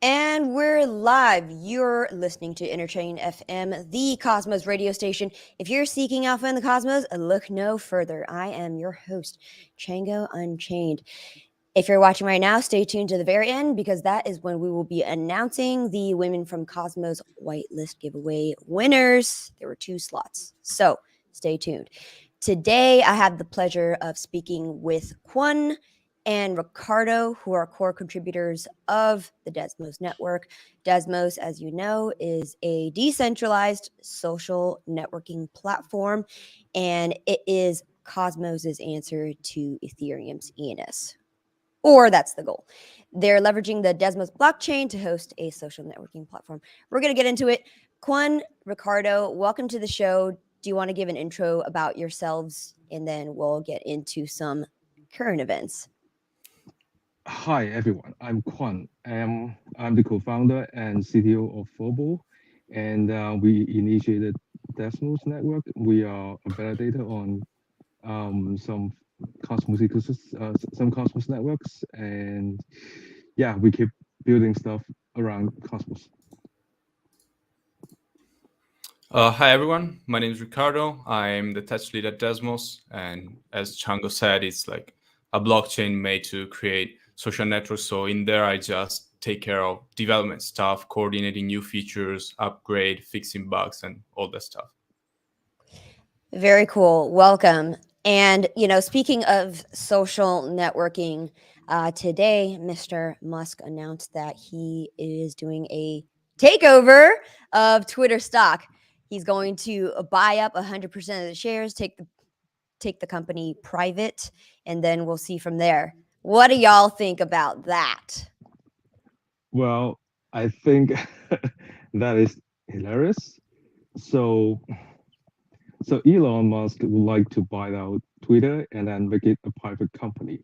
And we're live. You're listening to Interchain FM, the Cosmos radio station. If you're seeking alpha in the cosmos, look no further. I am your host, Chango Unchained. If you're watching right now, stay tuned to the very end because that is when we will be announcing the Women from Cosmos whitelist giveaway winners. There were 2 slots, so stay tuned. Today, I have the pleasure of speaking with Kwon and Ricardo, who are core contributors of the Desmos network. Desmos, as you know, is a decentralized social networking platform, and it is Cosmos's answer to Ethereum's ENS. Or that's the goal. They're leveraging the Desmos blockchain to host a social networking platform. We're going to get into it. Kwon, Ricardo, welcome to the show. Do you want to give an intro about yourselves? And then we'll get into some current events. Hi everyone, I'm Kwon. I'm the co-founder and CTO of Fobo, and we initiated Desmos Network. We are a validator on some some Cosmos networks, and yeah, we keep building stuff around Cosmos. Hi everyone, my name is Ricardo. I'm the tech lead at Desmos, and as Chango said, it's like a blockchain made to create social networks. So in there, I just take care of development stuff, coordinating new features, upgrade, fixing bugs, and all that stuff. Very cool. Welcome. And, speaking of social networking, today, Mr. Musk announced that he is doing a takeover of Twitter stock. He's going to buy up 100% of the shares, take the company private, and then we'll see from there. What do y'all think about that? Well, I think that is hilarious. So Elon Musk would like to buy out Twitter and then make it a private company,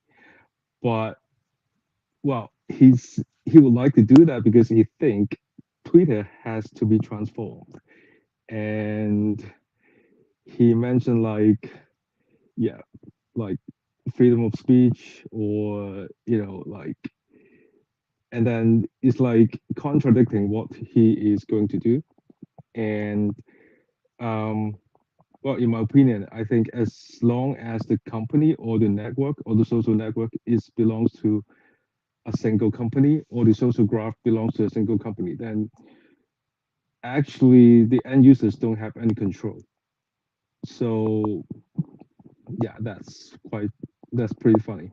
but well, he would like to do that because he think Twitter has to be transformed, and he mentioned yeah, like freedom of speech or and then it's like contradicting what he is going to do, and um, well, in my opinion, I think as long as the company or the network or the social network is belongs to a single company or the social graph belongs to a single company, then actually the end users don't have any control. So yeah, that's pretty funny.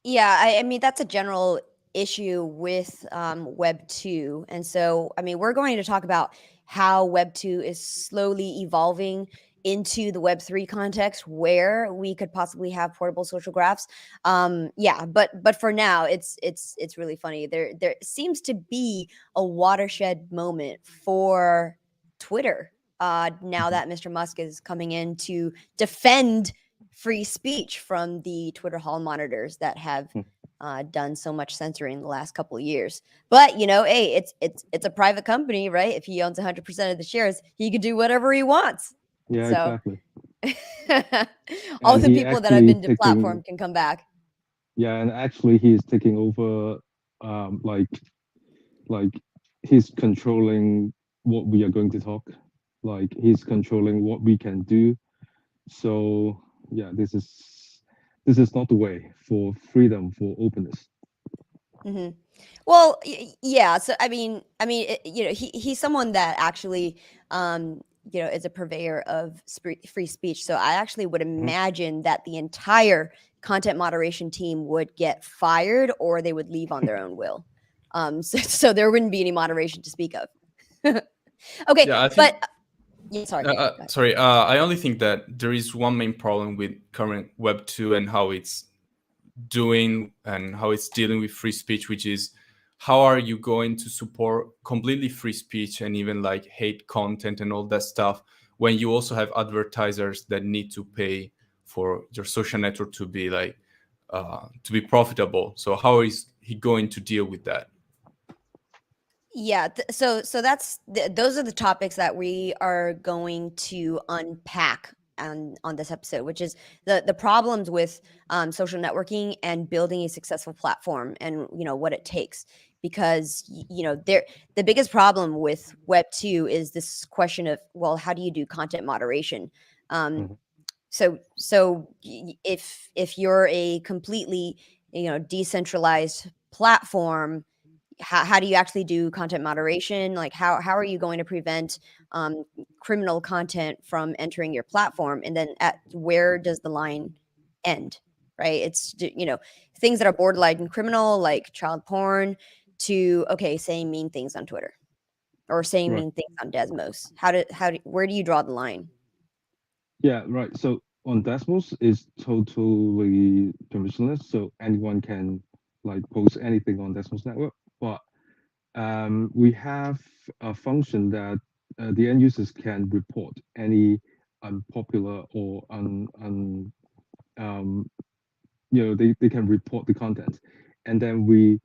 Yeah, I mean, that's a general issue with Web 2. And so, I mean, we're going to talk about how Web 2 is slowly evolving into the Web 3 context where we could possibly have portable social graphs. Yeah, but for now, it's really funny. There seems to be a watershed moment for Twitter now that Mr. Musk is coming in to defend free speech from the Twitter hall monitors that have done so much censoring the last couple of years. But hey, it's a private company, right? If he owns 100% of the shares, he could do whatever he wants. Yeah, So exactly. all And the he people that have actually been taking deplatformed can come back. yeah, and actually he is taking over like he's controlling what we are going to talk. Like he's controlling what we can do. So yeah, this is not the way for freedom, for openness. Mm-hmm. Well, yeah. So I mean, he's someone that actually, is a purveyor of free speech. So I actually would imagine that the entire content moderation team would get fired, or they would leave on their own will. So there wouldn't be any moderation to speak of. Okay, Yeah, I think. but yeah, sorry. Sorry, I only think that there is one main problem with current Web 2 and how it's doing and how it's dealing with free speech, which is how are you going to support completely free speech and even like hate content and all that stuff when you also have advertisers that need to pay for your social network to be like to be profitable? So how is he going to deal with that? Yeah, so that's those are the topics that we are going to unpack on this episode, which is the problems with social networking and building a successful platform, and what it takes. Because the biggest problem with Web 2 is this question of, well, how do you do content moderation? Mhm. So if you're a completely decentralized platform, how do you actually do content moderation? Like how are you going to prevent criminal content from entering your platform? And then where does the line end? Right? It's things that are borderline criminal, like child porn, to saying mean things on Twitter or saying Right. mean things on Desmos. Where do you draw the line? Yeah, right. So on Desmos is totally permissionless, so anyone can like post anything on Desmos network. But we have a function that the end users can report any unpopular or um, they can report the content, and then we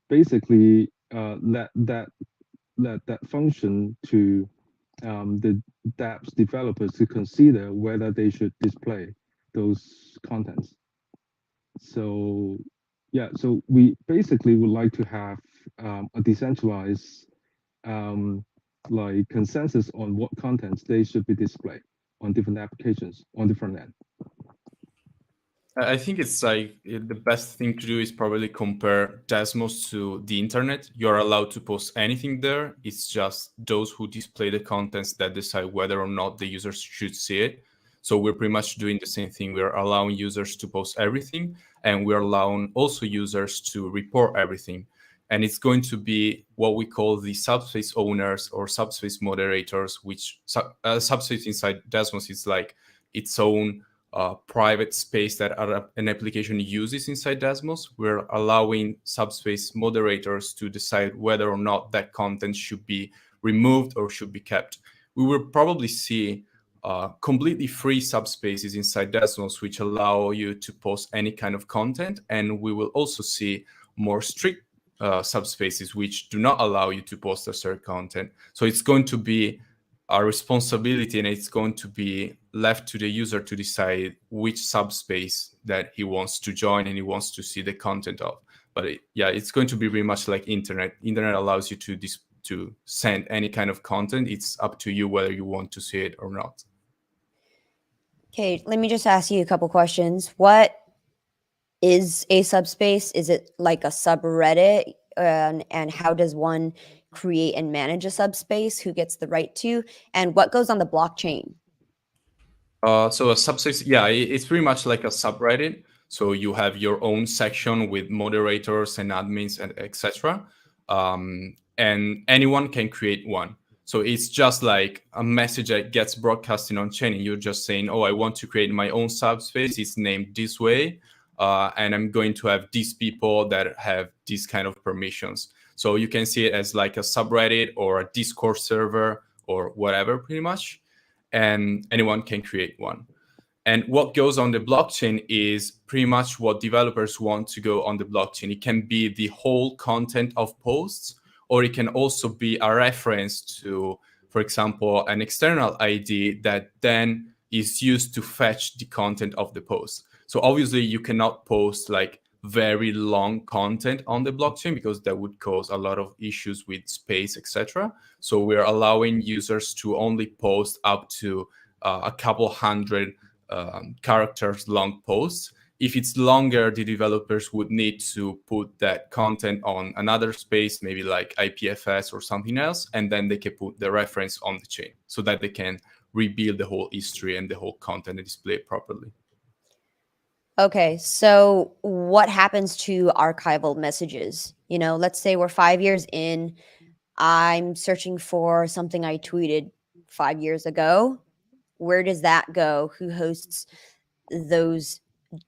basically let that function to the dApps developers to consider whether they should display those contents. So yeah, so we basically would like to have a decentralized like consensus on what contents they should be displayed on different applications on the front end. I think it's like the best thing to do is probably compare Desmos to the internet. You're allowed to post anything there. It's just those who display the contents that decide whether or not the users should see it. So we're pretty much doing the same thing. We're allowing users to post everything, and we're allowing also users to report everything. And it's going to be what we call the subspace owners or subspace moderators, which subspace inside Desmos is like its own private space that an application uses inside Desmos. We're allowing subspace moderators to decide whether or not that content should be removed or should be kept. We will probably see completely free subspaces inside Desmos, which allow you to post any kind of content. And we will also see more strict subspaces, which do not allow you to post a certain content. So it's going to be a responsibility, and it's going to be left to the user to decide which subspace that he wants to join and he wants to see the content of. But it's going to be very much like internet. Internet allows you to send any kind of content. It's up to you whether you want to see it or not. Okay, let me just ask you a couple questions. What is a subspace? Is it like a subreddit? And how does one create and manage a subspace? Who gets the right to? And what goes on the blockchain? So a subspace, it's pretty much like a subreddit. So you have your own section with moderators and admins and etc. And anyone can create one. So it's just like a message that gets broadcasting on chain, and you're just saying, "Oh, I want to create my own subspace. It's named this way, and I'm going to have these people that have these kind of permissions." So you can see it as like a subreddit or a Discord server or whatever, pretty much, and anyone can create one. And what goes on the blockchain is pretty much what developers want to go on the blockchain. It can be the whole content of posts, or it can also be a reference to, for example, an external ID that then is used to fetch the content of the post. So obviously you cannot post like very long content on the blockchain because that would cause a lot of issues with space, etc. So we're allowing users to only post up to a couple hundred characters long posts. If it's longer, the developers would need to put that content on another space, maybe like IPFS or something else, and then they can put the reference on the chain so that they can rebuild the whole history and the whole content and display it properly. Okay, so what happens to archival messages? Let's say we're 5 years in. I'm searching for something I tweeted 5 years ago. Where does that go? Who hosts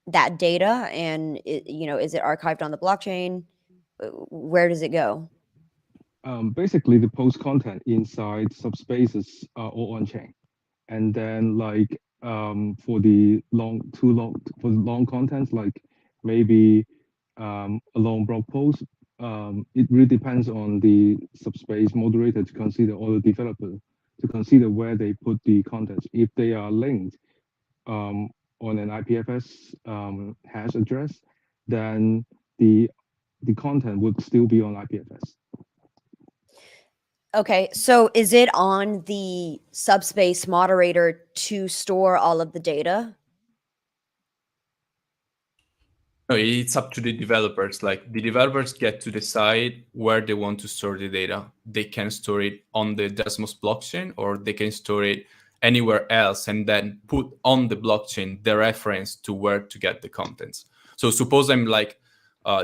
that data? And is it archived on the blockchain? Where does it go? Basically, the post content inside subspaces are all on chain, and then like for the long contents, like maybe a long blog post, it really depends on the subspace moderator to consider, or the developer to consider where they put the contents. If they are linked on an IPFS hash address, then the content would still be on IPFS. Okay, so is it on the subspace moderator to store all of the data? No, it's up to the developers. Like the developers get to decide where they want to store the data. They can store it on the Desmos blockchain, or they can store it anywhere else and then put on the blockchain the reference to where to get the contents. So suppose I'm like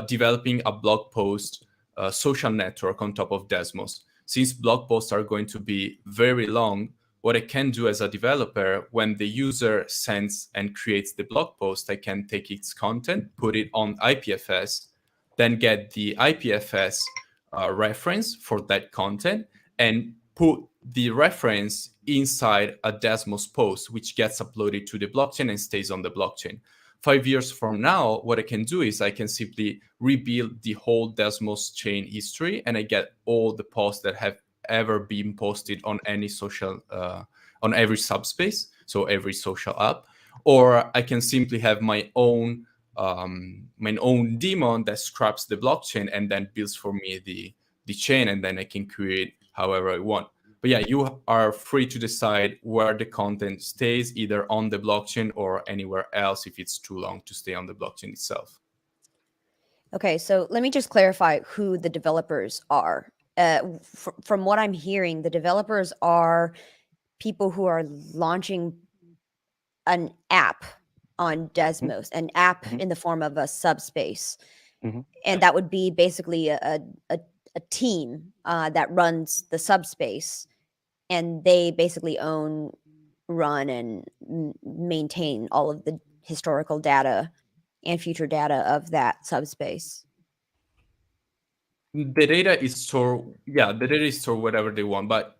developing a blog post social network on top of Desmos. Since blog posts are going to be very long, what I can do as a developer, when the user sends and creates the blog post, I can take its content, put it on IPFS, then get the IPFS reference for that content, and put the reference inside a Desmos post, which gets uploaded to the blockchain and stays on the blockchain. 5 years from now, what I can do is I can simply rebuild the whole Desmos chain history, and I get all the posts that have ever been posted on any social on every subspace, so every social app. Or I can simply have my own daemon that scraps the blockchain and then builds for me the chain, and then I can create however I want. But yeah, you are free to decide where the content stays, either on the blockchain or anywhere else if it's too long to stay on the blockchain itself. Okay, so let me just clarify who the developers are. From what I'm hearing, the developers are people who are launching an app on Desmos, an app Mhm. in the form of a subspace. Mhm. And that would be basically a team that runs the subspace, and they basically own, run, and maintain all of the historical data and future data of that subspace. The data is stored, yeah, the data is stored wherever they want, but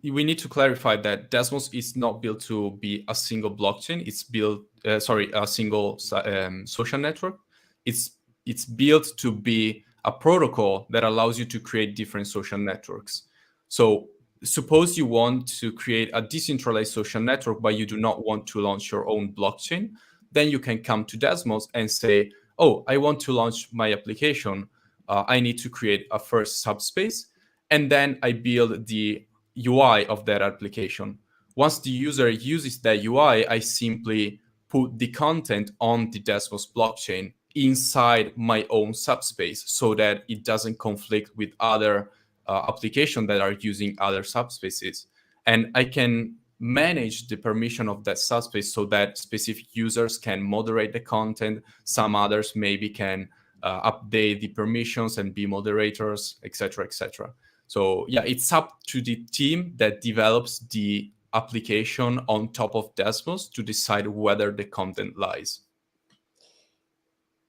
we need to clarify that Desmos is not built to be a single blockchain. It's built, a single social network. It's built to be a protocol that allows you to create different social networks. So suppose you want to create a decentralized social network, but you do not want to launch your own blockchain, then you can come to Desmos and say, oh, I want to launch my application. I need to create a first subspace, and then I build the UI of that application. Once the user uses that UI, I simply put the content on the Desmos blockchain inside my own subspace so that it doesn't conflict with other applications that are using other subspaces. And I can manage the permission of that subspace so that specific users can moderate the content. Some others maybe can update the permissions and be moderators, etc., etc. So yeah, it's up to the team that develops the application on top of Desmos to decide whether the content lies.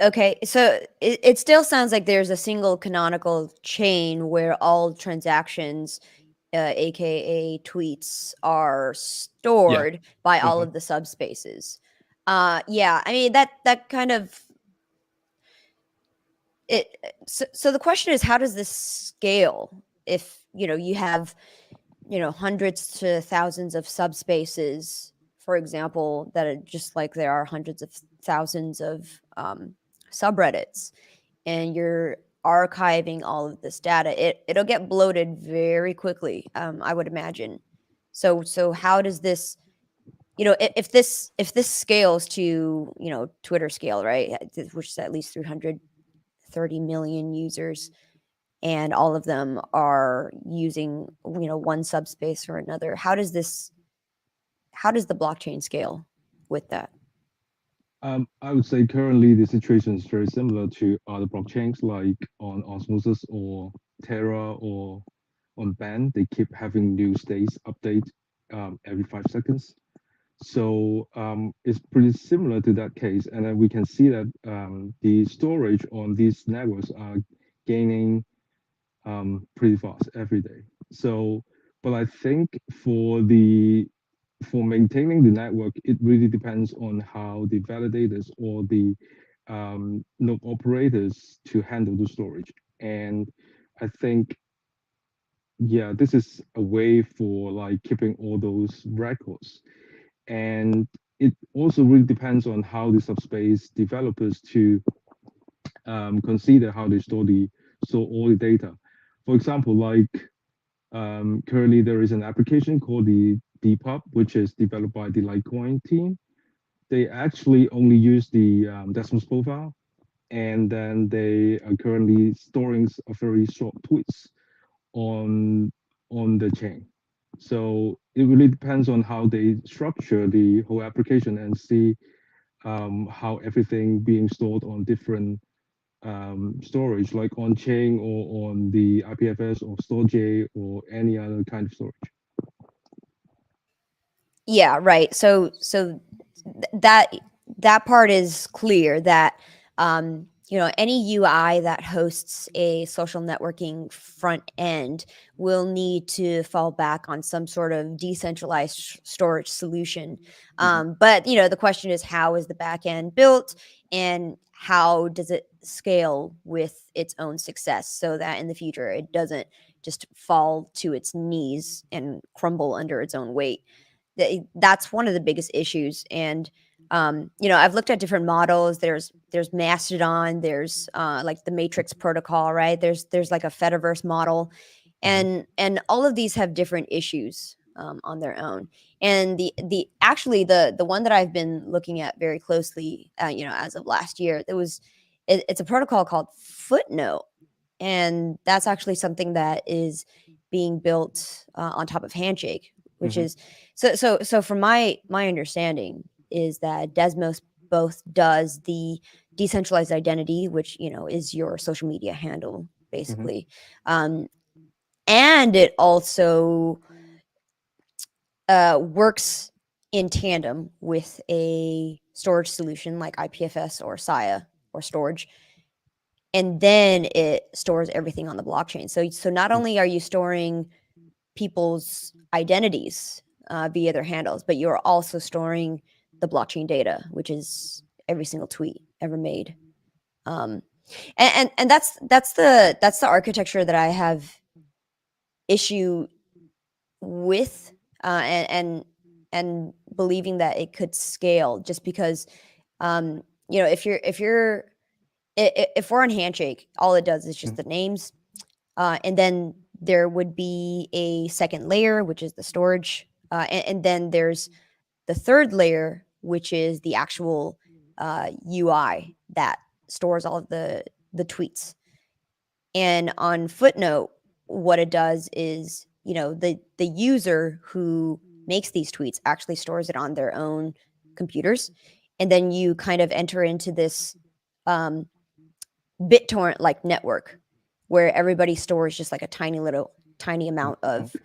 Okay, so it still sounds like there's a single canonical chain where all transactions, aka tweets, are stored by all of the subspaces. Yeah, I mean that kind of it. So the question is, how does this scale? If you have hundreds to thousands of subspaces, for example, that are just like there are hundreds of thousands of subreddits, and you're archiving all of this data, it'll get bloated very quickly, I would imagine. So how does this, if this scales to Twitter scale, right, which is at least 330 million users, and all of them are using one subspace or another, how does the blockchain scale with that? I would say currently the situation is very similar to other blockchains like on Osmosis or Terra or on Band. They keep having new states update every 5 seconds. So it's pretty similar to that case. And then we can see that the storage on these networks are gaining pretty fast every day. So, but I think for maintaining the network, it really depends on how the validators or the node operators to handle the storage. And I think, yeah, this is a way for like keeping all those records. And it also really depends on how the subspace developers to consider how they store all the data. For example, like currently there is an application called the Depop, which is developed by the Litecoin team. They actually only use the Desmos profile, and then they are currently storing a very short tweets on the chain. So it really depends on how they structure the whole application and see how everything being stored on different storage, like on chain or on the IPFS or Storj or any other kind of storage. Yeah, right. That part is clear that any UI that hosts a social networking front end will need to fall back on some sort of decentralized storage solution. But the question is, how is the back end built, and how does it scale with its own success so that in the future it doesn't just fall to its knees and crumble under its own weight. That's one of the biggest issues. And I've looked at different models. There's Mastodon, there's like the Matrix protocol, right? There's like a Fediverse model, and all of these have different issues on their own. And the one that I've been looking at very closely, as of last year, it's a protocol called Footnote, and that's actually something that is being built on top of Handshake, which is so from my understanding is that Desmos both does the decentralized identity, which is your social media handle basically, and it also works in tandem with a storage solution like IPFS or Sia or Storage, and then it stores everything on the blockchain. So not only are you storing people's identities via their handles, but you're also storing the blockchain data, which is every single tweet ever made. And that's the architecture that I have issue with, and believing that it could scale, just because if we're on Handshake, all it does is just the names, and then there would be a second layer, which is the storage, and then there's the third layer, which is the actual UI that stores all of the tweets. And on Footnote, what it does is, the user who makes these tweets actually stores it on their own computers, and then you kind of enter into this BitTorrent like network where everybody stores just like a tiny amount of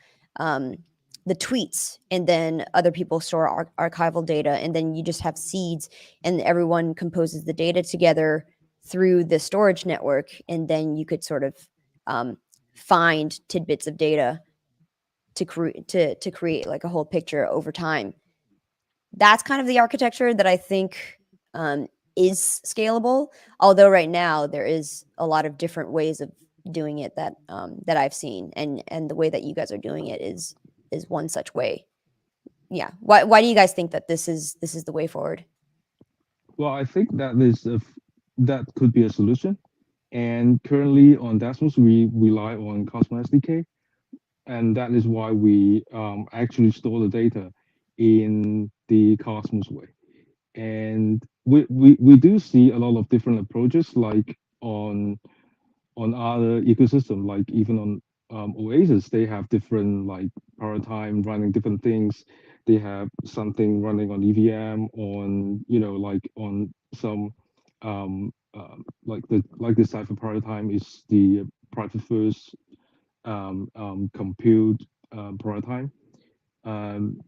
the tweets, and then other people store archival data, and then you just have seeds, and everyone composes the data together through the storage network, and then you could sort of find tidbits of data to create like a whole picture over time. That's kind of the architecture that I think is scalable. Although right now there is a lot of different ways of doing it that I've seen, and the way that you guys are doing it is one such way. Yeah. Why do you guys think that this is the way forward? Well, I think that could be a solution. And currently on Desmos, we rely on Cosmos SDK, and that is why we actually store the data in the Cosmos way. And we do see a lot of different approaches, like on other ecosystem, like even on Oasis, they have different like paradigm running different things. They have something running on EVM, on like on some like the cipher paradigm is the private first compute paradigm.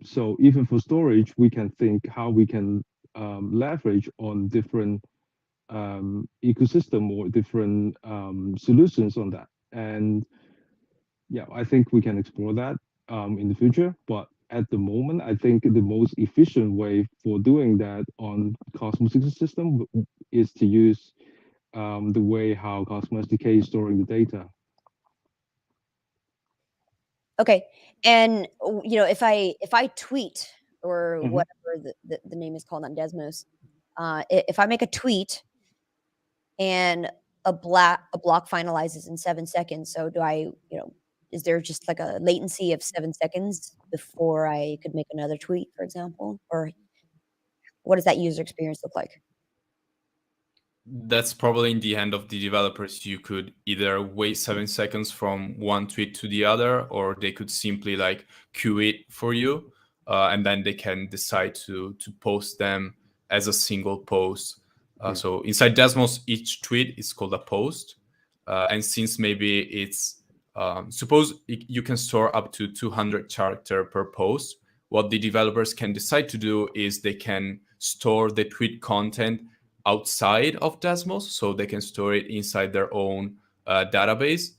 So even for storage, we can think how we can leverage on different ecosystem or different solutions on that. And yeah, I think we can explore that in the future. But at the moment, I think the most efficient way for doing that on Cosmos ecosystem is to use the way how Cosmos SDK is storing the data. Okay. And if I tweet or Mhm. whatever the name is called on Desmos. If I make a tweet and a block finalizes in 7 seconds, so do I, is there just like a latency of 7 seconds before I could make another tweet, for example? Or what does that user experience look like? That's probably in the hand of the developers. You could either wait 7 seconds from one tweet to the other, or they could simply like queue it for you, and then they can decide to post them as a single post. So inside Desmos, each tweet is called a post, and since maybe it's suppose you can store up to 200 character per post, what the developers can decide to do is they can store the tweet content outside of Desmos, so they can store it inside their own database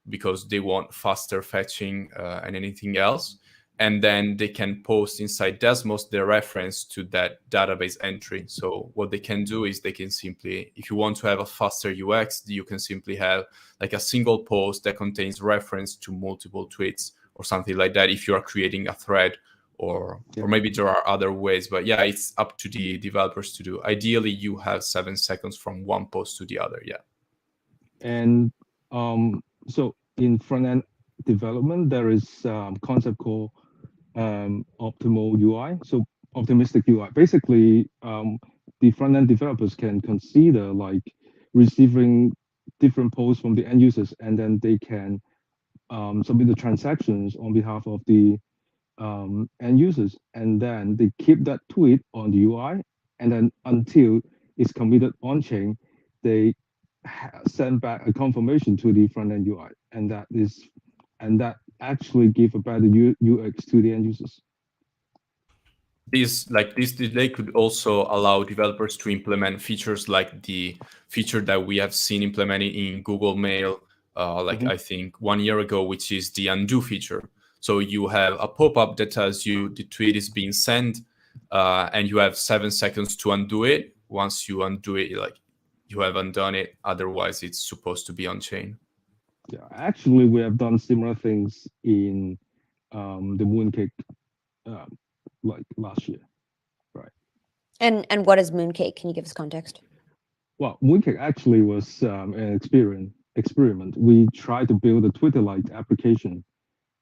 because they want faster fetching and anything else. And then they can post inside Desmos the reference to that database entry. So what they can do is they can simply, if you want to have a faster UX, you can simply have like a single post that contains reference to multiple tweets or something like that if you are creating a thread, or maybe there are other ways, but yeah, it's up to the developers to do. Ideally, you have 7 seconds from one post to the other. Yeah. And so in front end development, there is concept called optimal UI. So optimistic UI. Basically, the front end developers can consider like receiving different posts from the end users, and then they can submit the transactions on behalf of the end users, and then they keep that tweet on the UI, and then until it's committed on chain, they send back a confirmation to the front end UI, and that actually give a better UX to the end users. This delay could also allow developers to implement features like the feature that we have seen implemented in Google Mail, I think 1 year ago, which is the undo feature. So you have a pop-up that tells you the tweet is being sent, and you have 7 seconds to undo it. Once you undo it, like you have undone it. Otherwise, it's supposed to be on chain. Yeah, actually, we have done similar things in the Mooncake, like last year, right? And what is Mooncake? Can you give us context? Well, Mooncake actually was an experiment. We tried to build a Twitter-like application,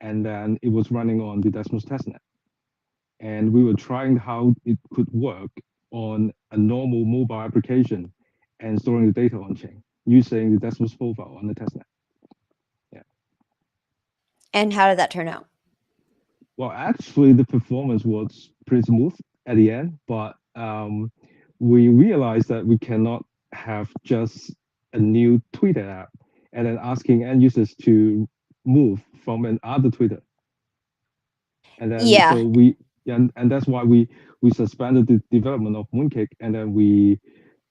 and then it was running on the Desmos testnet. And we were trying how it could work on a normal mobile application and storing the data on chain using the Desmos profile on the testnet. Yeah. And how did that turn out? Well, actually, the performance was pretty smooth at the end, but we realized that we cannot have just a new Twitter app and then asking end users to move from another Twitter. And then so we and that's why we suspended the development of Mooncake, and then we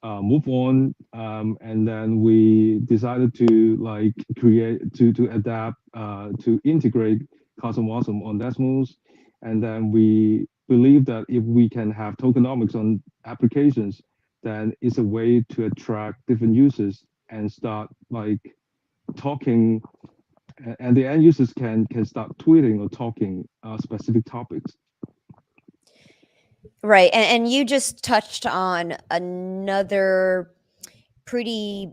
move on, and then we decided to like create to adapt to integrate Cosmos on Desmos, and then we believe that if we can have tokenomics on applications, then it's a way to attract different users and start like talking, and the end users can start tweeting or talking specific topics. Right. And you just touched on another pretty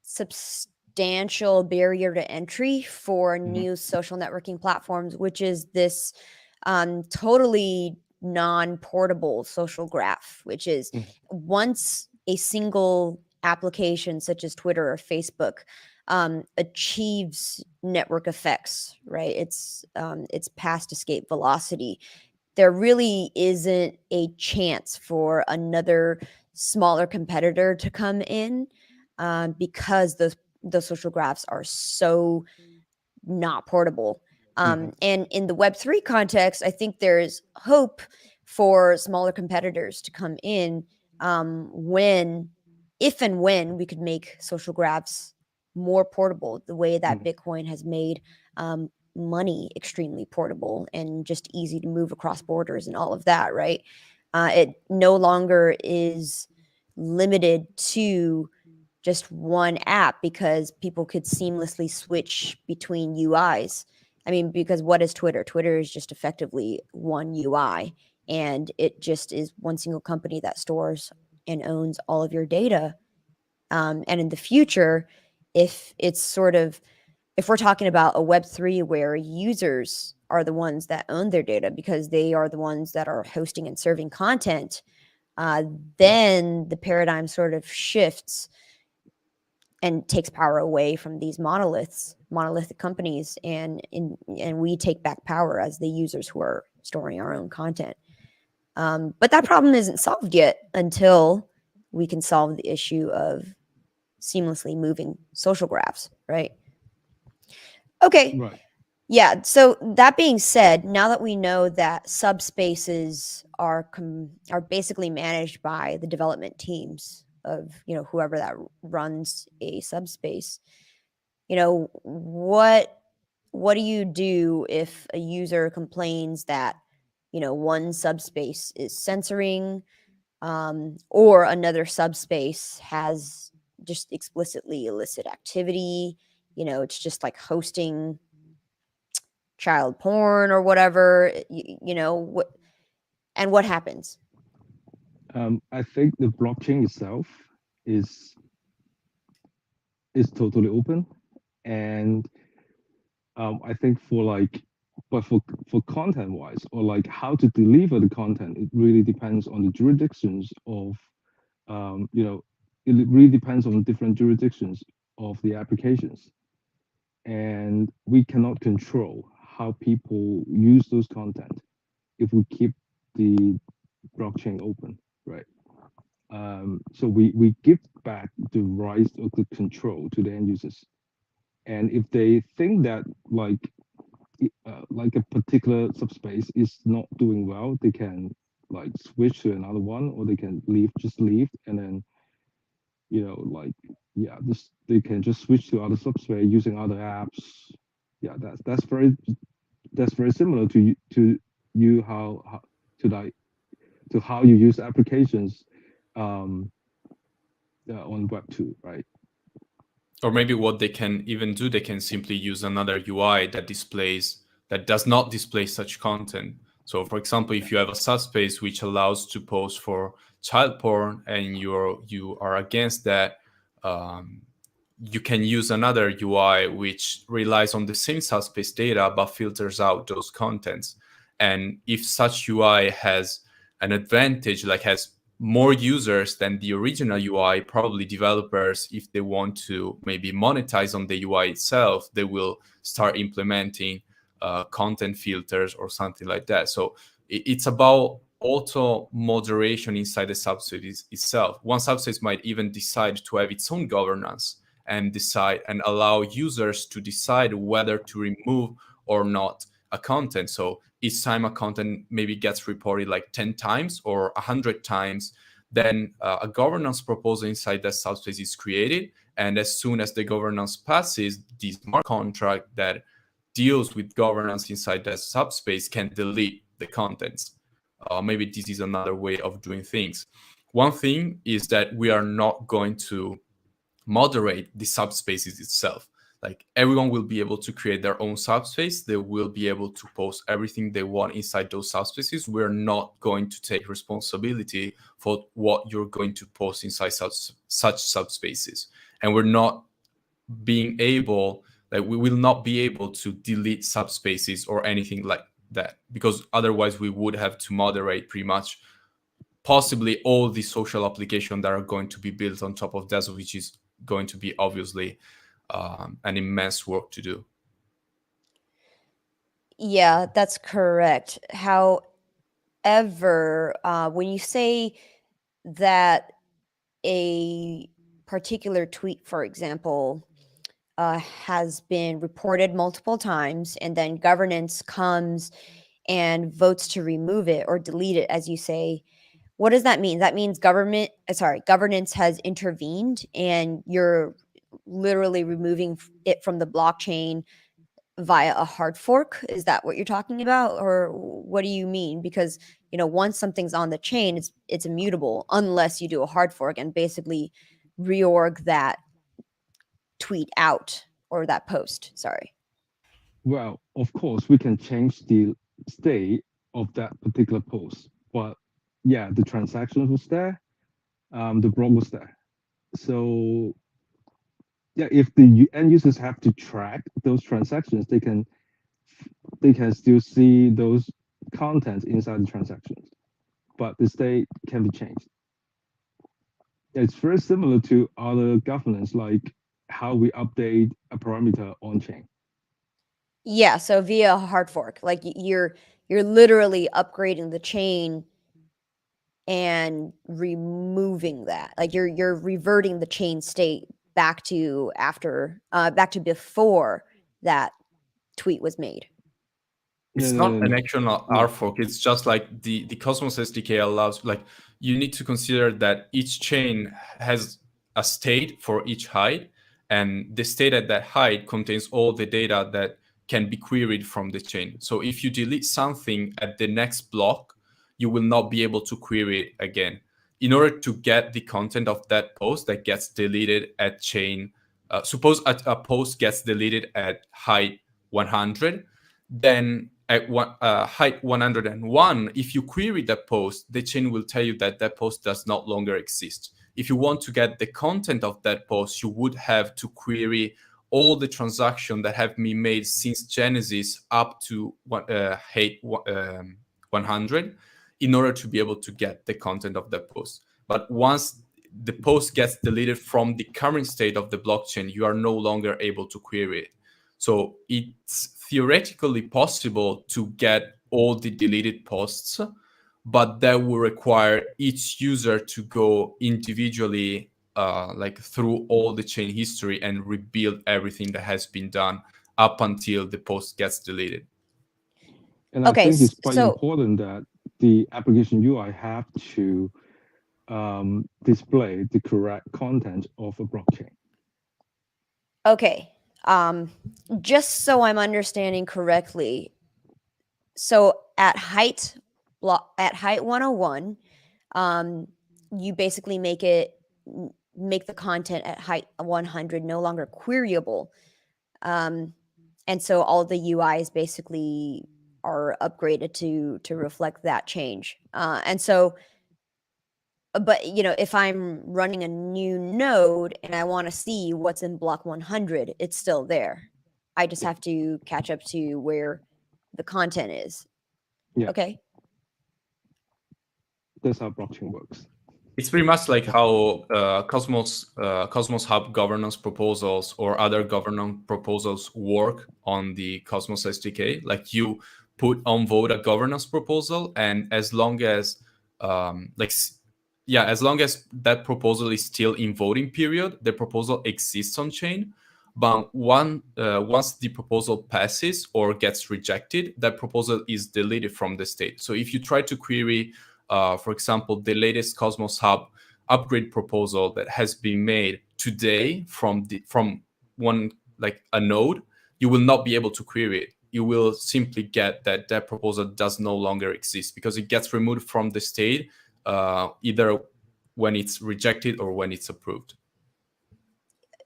substantial barrier to entry for new social networking platforms, which is this totally non-portable social graph, which is once a single application such as Twitter or Facebook achieves network effects, right? It's past escape velocity. There really isn't a chance for another smaller competitor to come in because the social graphs are so not portable. And in the Web3 context, I think there's hope for smaller competitors to come in if and when we could make social graphs more portable, the way that Bitcoin has made money extremely portable and just easy to move across borders and all of that, right? It no longer is limited to just one app because people could seamlessly switch between UIs. I mean, because what is Twitter? Twitter is just effectively one UI. and it just is one single company that stores and owns all of your data. And in the future, if it's sort of, if we're talking about a Web3 where users are the ones that own their data because they are the ones that are hosting and serving content, then the paradigm sort of shifts and takes power away from these monolithic companies, and we take back power as the users who are storing our own content. But that problem isn't solved yet until we can solve the issue of seamlessly moving social graphs, right? Okay. Right. Yeah. So that being said, now that we know that subspaces are basically managed by the development teams of, you know, whoever that runs a subspace, you know, what do you do if a user complains that, you know, one subspace is censoring, or another subspace has just explicitly illicit activity? You know, it's just like hosting child porn or whatever. You know what? And what happens? I think the blockchain itself is totally open, and I think for like, but for content wise, or like how to deliver the content, it really depends on the jurisdictions of, you know, it really depends on different jurisdictions of the applications, and we cannot control how people use those content if we keep the blockchain open, right? So we give back the rights of the control to the end users, and if they think that like a particular subspace is not doing well, they can like switch to another one, or they can just leave, and then, you know, like, yeah, this they can just switch to other subspace using other apps. Yeah, that's very similar to you how to like to how you use applications um on Web2, right? Or maybe what they can even do, they can simply use another UI that does not display such content. So for example, if you have a subspace which allows to post for child porn and you are against that, you can use another UI which relies on the same subspace data but filters out those contents. And if such UI has an advantage, like has more users than the original UI, probably developers, if they want to maybe monetize on the UI itself, they will start implementing content filters or something like that. So it's about auto moderation inside the subspace itself. One subspace might even decide to have its own governance and decide and allow users to decide whether to remove or not a content. So each time a content maybe gets reported like 10 times or 100 times, then a governance proposal inside that subspace is created. And as soon as the governance passes, the smart contract that deals with governance inside that subspace can delete the contents. Maybe this is another way of doing things. One thing is that we are not going to moderate the subspaces itself. Like everyone will be able to create their own subspace. They will be able to post everything they want inside those subspaces. We're not going to take responsibility for what you're going to post inside such subspaces. And we're not being able, like we will not be able to delete subspaces or anything like that, because otherwise we would have to moderate pretty much possibly all the social applications that are going to be built on top of Desmos, which is going to be obviously an immense work to do. Yeah, that's correct. However, when you say that a particular tweet, for example, has been reported multiple times, and then governance comes and votes to remove it or delete it, as you say, what does that mean? That means governance has intervened, and you're literally removing it from the blockchain via a hard fork. Is that what you're talking about, or what do you mean? Because, you know, once something's on the chain, it's immutable unless you do a hard fork and basically reorg that tweet out, or that post. Sorry. Well, of course, we can change the state of that particular post, but yeah, the transactions was there, the block was there. So yeah, if the end users have to track those transactions, they can still see those contents inside the transactions, but the state can be changed. It's very similar to other governance, like how we update a parameter on chain. Yeah, so via a hard fork, like you're literally upgrading the chain and removing that. Like you're reverting the chain state back to back to before that tweet was made. It's No, no, not no, an no. actual No. R fork. It's just like the Cosmos SDK allows, like, you need to consider that each chain has a state for each height, and the state at that height contains all the data that can be queried from the chain. So if you delete something at the next block, you will not be able to query it again. In order to get the content of that post that gets deleted at chain, suppose a post gets deleted at height 100, then at height 101, if you query that post, the chain will tell you that that post does not longer exist. If you want to get the content of that post, you would have to query all the transactions that have been made since Genesis up to height 100 in order to be able to get the content of that post. But once the post gets deleted from the current state of the blockchain, you are no longer able to query it. So it's theoretically possible to get all the deleted posts, but that will require each user to go individually, like through all the chain history and rebuild everything that has been done up until the post gets deleted. And I Okay, think it's quite so important that the application UI have to display the correct content of a blockchain. okay, just so I'm understanding correctly, so at height 101, you basically make the content at height 100 no longer queryable, and so all the UIs basically are upgraded to reflect that change. And so, but if I'm running a new node and I want to see what's in block 100, it's still there. I just have to catch up to where the content is. Yeah. Okay. That's how blockchain works. It's pretty much like how Cosmos Hub governance proposals or other governance proposals work on the Cosmos SDK. Like, you put on vote a governance proposal, and as long as as long as that proposal is still in voting period, the proposal exists on chain. But once the proposal passes or gets rejected, that proposal is deleted from the state. So if you try to query, for example, the latest Cosmos Hub upgrade proposal that has been made today from one, like a node, you will not be able to query it. You will simply get that that proposal does no longer exist because it gets removed from the state, either when it's rejected or when it's approved.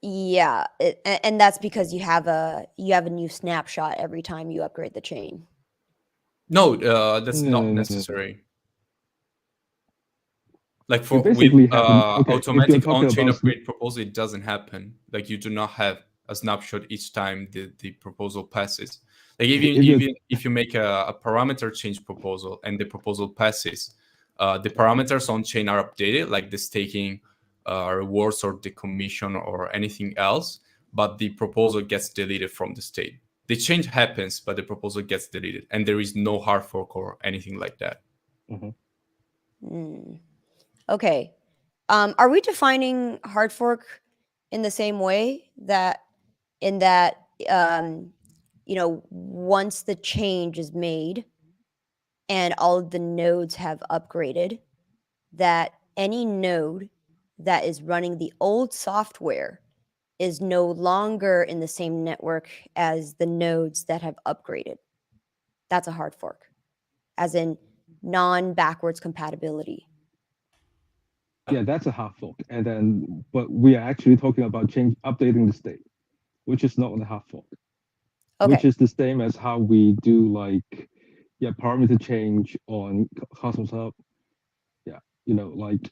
Yeah, and that's because you have a new snapshot every time you upgrade the chain. No, that's not No. necessary. Like You for with basically have okay. If you're automatic talking on-chain about upgrade proposal, it doesn't happen. Like, you do not have a snapshot each time the proposal passes. Like, even if you make a parameter change proposal and the proposal passes, the parameters on chain are updated, like the staking rewards or the commission or anything else, but the proposal gets deleted from the state. The change happens, but the proposal gets deleted, and there is no hard fork or anything like that. Okay. Are we defining hard fork in the same way that once the change is made and all of the nodes have upgraded, that any node that is running the old software is no longer in the same network as the nodes that have upgraded? That's a hard fork, as in non-backwards compatibility. Yeah, that's a hard fork. And then, but we are actually talking about updating the state, which is not a hard fork. Okay. Which is the same as how we do, like, parameter change on Cosmos Hub. Yeah, like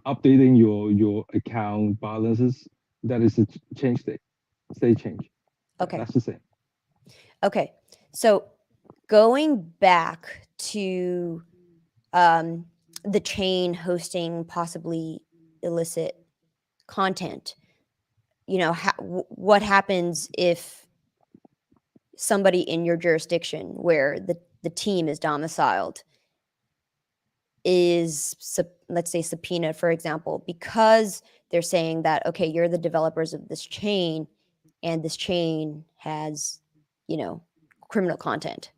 updating your account balances. That is a change state change. Okay. That's the same. Okay. So going back to the chain hosting possibly illicit content, what happens if somebody in your jurisdiction where the team is domiciled is, let's say, subpoenaed, for example, because they're saying that, okay, you're the developers of this chain and this chain has, criminal content.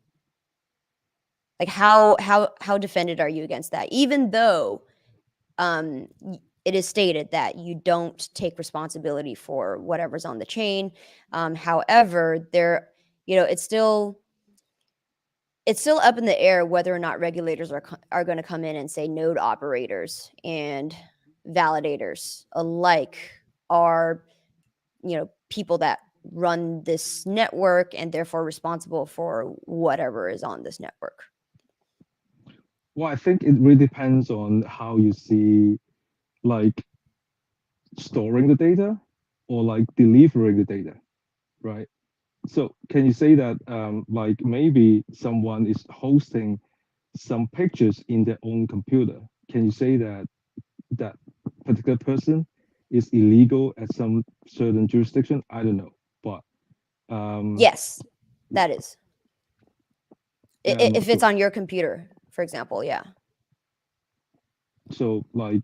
Like how defended are you against that? Even though it is stated that you don't take responsibility for whatever's on the chain. However, it's still up in the air whether or not regulators are going to come in and say node operators and validators alike are, people that run this network and therefore responsible for whatever is on this network. Well, I think it really depends on how you see, like, storing the data or like delivering the data, right? So can you say that like maybe someone is hosting some pictures in their own computer? Can you say that that particular person is illegal at some certain jurisdiction? I don't know, but yes, that is. If it's so, on your computer, for example, yeah. So like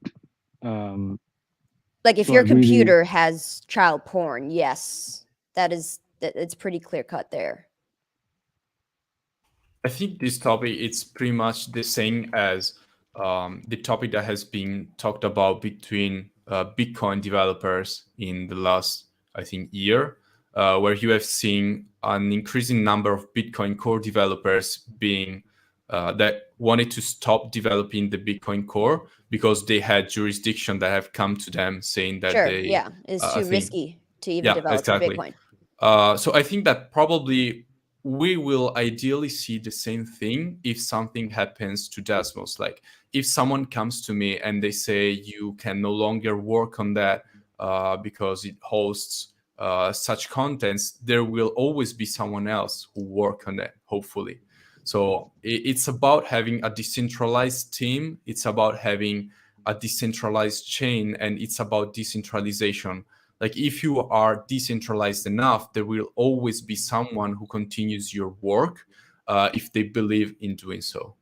if so your I really computer has child porn, yes, it's pretty clear cut there. I think this topic it's pretty much the same as the topic that has been talked about between Bitcoin developers in the last, I think, year, where you have seen an increasing number of Bitcoin core developers being that wanted to stop developing the Bitcoin core because they had jurisdiction that have come to them saying that Sure, they, yeah, it's I too think, risky to even yeah, develop for exactly. Bitcoin. So I think that probably we will ideally see the same thing if something happens to Desmos. Like if someone comes to me and they say you can no longer work on that because it hosts such contents, there will always be someone else who work on it, hopefully. So it's about having a decentralized team. It's about having a decentralized chain, and it's about decentralization. Like if you are decentralized enough, there will always be someone who continues your work if they believe in doing so.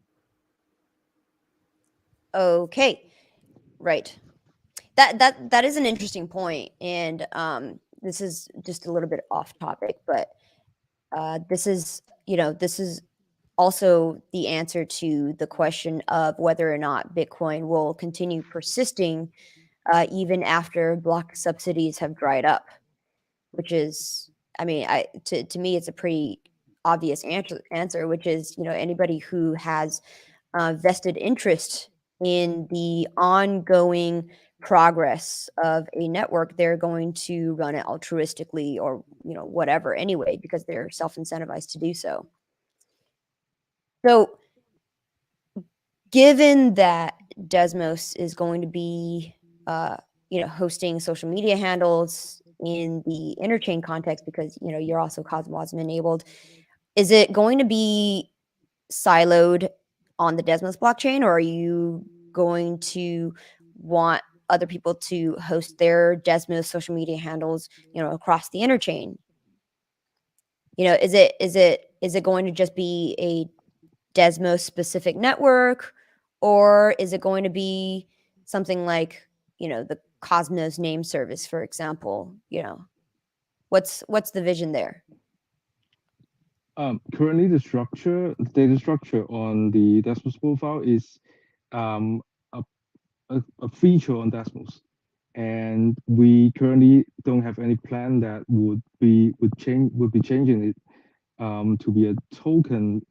Okay, right. That is an interesting point, and this is just a little bit off topic, but this is also the answer to the question of whether or not Bitcoin will continue persisting even after block subsidies have dried up, which is, I mean, to me, it's a pretty obvious answer, which is, anybody who has vested interest in the ongoing progress of a network, they're going to run it altruistically or, whatever anyway, because they're self-incentivized to do so. So given that Desmos is going to be, hosting social media handles in the Interchain context, because, you're also Cosmos enabled, is it going to be siloed on the Desmos blockchain, or are you going to want other people to host their Desmos social media handles, across the Interchain? Is it going to just be a Desmos specific network, or is it going to be something like, the Cosmos name service, for example? What's the vision there? Currently the data structure on the Desmos profile is um, a, a feature on Desmos, and we currently don't have any plan that would be changing it to be a token.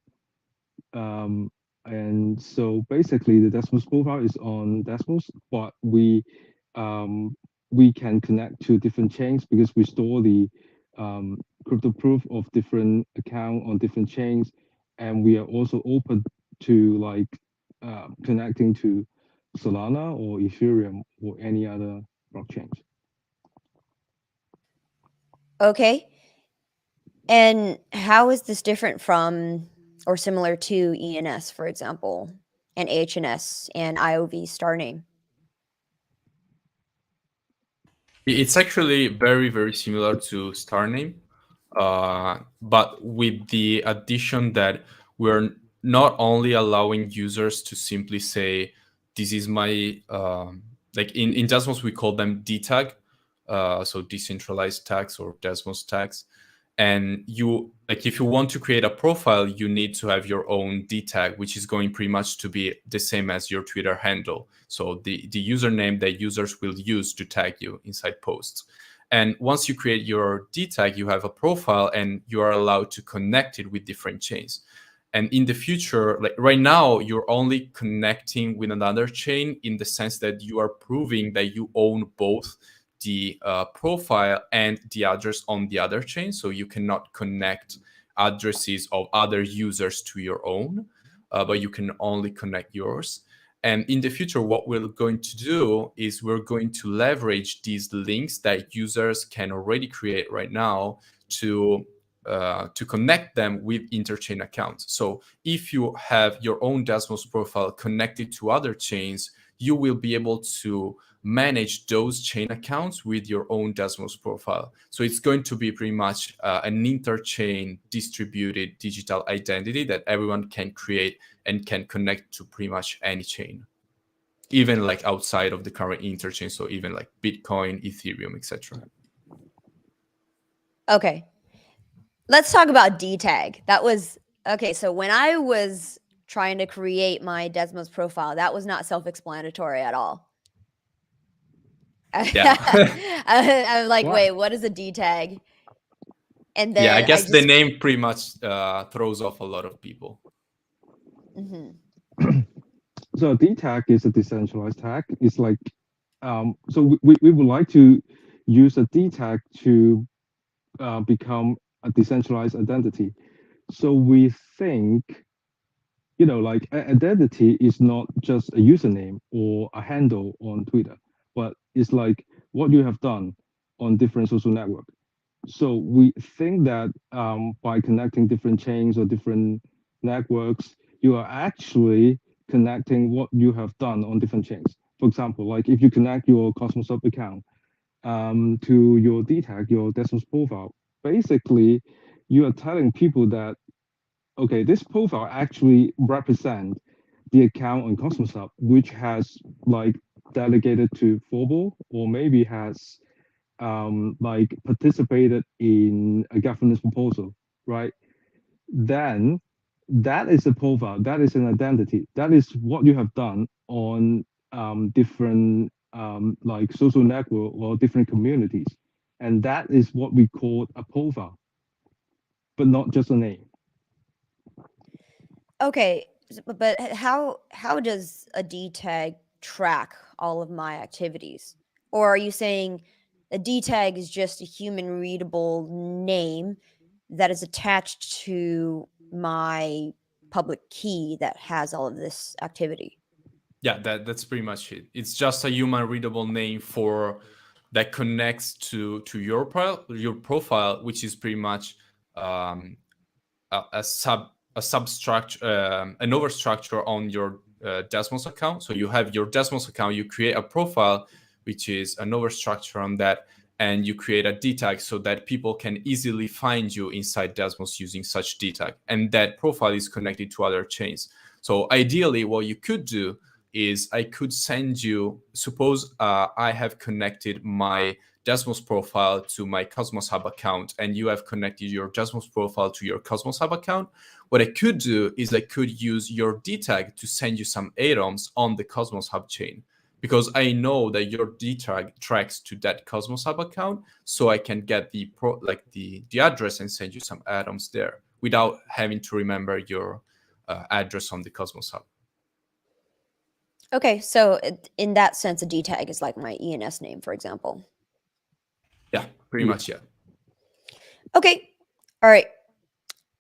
And so basically the Desmos profile is on Desmos, but we can connect to different chains because we store the crypto proof of different account on different chains, and we are also open to like connecting to Solana or Ethereum or any other blockchains. Okay. And how is this different from or similar to ENS, for example, and HNS and IOV star name? It's actually very, very similar to star name, but with the addition that we're not only allowing users to simply say, this is my, like in Desmos, we call them DTAG, so decentralized tags or Desmos tags. And you, like, if you want to create a profile, you need to have your own DTAG, which is going pretty much to be the same as your Twitter handle. So the username that users will use to tag you inside posts. And once you create your DTAG, you have a profile and you are allowed to connect it with different chains. And in the future, like right now, you're only connecting with another chain in the sense that you are proving that you own both the profile and the address on the other chain. So you cannot connect addresses of other users to your own, but you can only connect yours. And in the future, what we're going to do is we're going to leverage these links that users can already create right now to connect them with interchain accounts. So if you have your own Desmos profile connected to other chains, you will be able to manage those chain accounts with your own Desmos profile. So it's going to be pretty much an interchain distributed digital identity that everyone can create and can connect to pretty much any chain, even like outside of the current interchain. So even like Bitcoin, Ethereum, etc. Okay. Let's talk about DTAG. That was okay. So when I was trying to create my Desmos profile, that was not self-explanatory at all. Yeah. I'm like, Wow. wait, what is a DTAG? And then Yeah, I guess just, the name pretty much throws off a lot of people. Mm-hmm. So a DTAG is a decentralized tag. It's like, so we would like to use a DTAG to become a decentralized identity. So we think, like identity is not just a username or a handle on Twitter, but it's like what you have done on different social networks. So we think that by connecting different chains or different networks, you are actually connecting what you have done on different chains. For example, like if you connect your Cosmos Hub account to your DTAG, your Desmos profile, basically you are telling people that, okay, this profile actually represents the account on Cosmos Hub, which has like delegated to Forble or maybe has like participated in a governance proposal, right? Then that is a profile, that is an identity, that is what you have done on different like social network or different communities. And that is what we call a profile, but not just a name. Okay, but how does a DTAG track all of my activities? Or are you saying a DTAG is just a human readable name that is attached to my public key that has all of this activity? Yeah, that's pretty much it. It's just a human readable name for that connects to your profile, which is pretty much a substructure, an overstructure on your Desmos account. So you have your Desmos account, you create a profile, which is an overstructure on that, and you create a DTAG so that people can easily find you inside Desmos using such DTAG. And that profile is connected to other chains. So ideally, what you could do is I could send you, suppose I have connected my Desmos profile to my Cosmos Hub account, and you have connected your Desmos profile to your Cosmos Hub account. What I could do is I could use your DTAG to send you some atoms on the Cosmos Hub chain, because I know that your DTAG tracks to that Cosmos Hub account, so I can get the address and send you some atoms there without having to remember your address on the Cosmos Hub. Okay, so in that sense, a DTAG is like my ENS name, for example. Yeah, pretty much, yeah. Okay, all right,